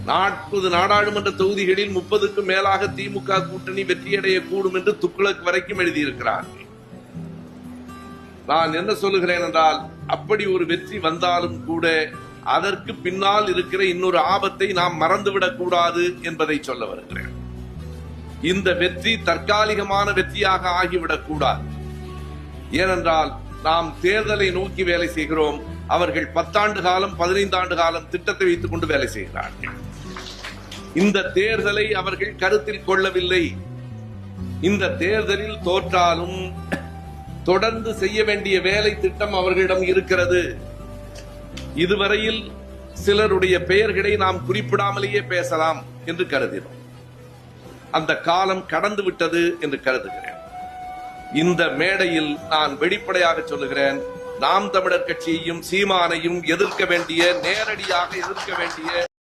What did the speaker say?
40 நாடாளுமன்ற தொகுதிகளில் 30க்கும் மேலாக திமுக கூட்டணி வெற்றியடைய கூடும் என்று துக்ளக் வரைக்கும் எழுதியிருக்கிறார்கள். நான் என்ன சொல்லுகிறேன் என்றால், அப்படி ஒரு வெற்றி வந்தாலும் கூட அதற்கு பின்னால் இருக்கிற இன்னொரு ஆபத்தை நாம் மறந்துவிடக் கூடாது என்பதை சொல்ல வருகிறேன். இந்த வெற்றி தற்காலிகமான வெற்றியாக ஆகிவிடக் கூடாது. ஏனென்றால் நாம் தேர்தலை நோக்கி வேலை செய்கிறோம். அவர்கள் 10 ஆண்டு காலம் 15 ஆண்டு காலம் திட்டத்தை வைத்துக் கொண்டு வேலை செய்கிறார்கள். இந்த தேர்தலை அவர்கள் கருத்தில் கொள்ளவில்லை. இந்த தேர்தலில் தோற்றாலும் தொடர்ந்து செய்ய வேண்டிய வேலை திட்டம் அவர்களிடம் இருக்கிறது. இதுவரையில் சிலருடைய பெயர்களை நாம் குறிப்பிடாமலேயே பேசலாம் என்று கருதினோம். அந்த காலம் கடந்து விட்டது என்று கருதுகிறேன். இந்த மேடையில் நான் வெளிப்படையாக சொல்லுகிறேன், நாம் தமிழர் கட்சியையும் சீமானையும் எதிர்க்க வேண்டிய, நேரடியாக எதிர்க்க வேண்டிய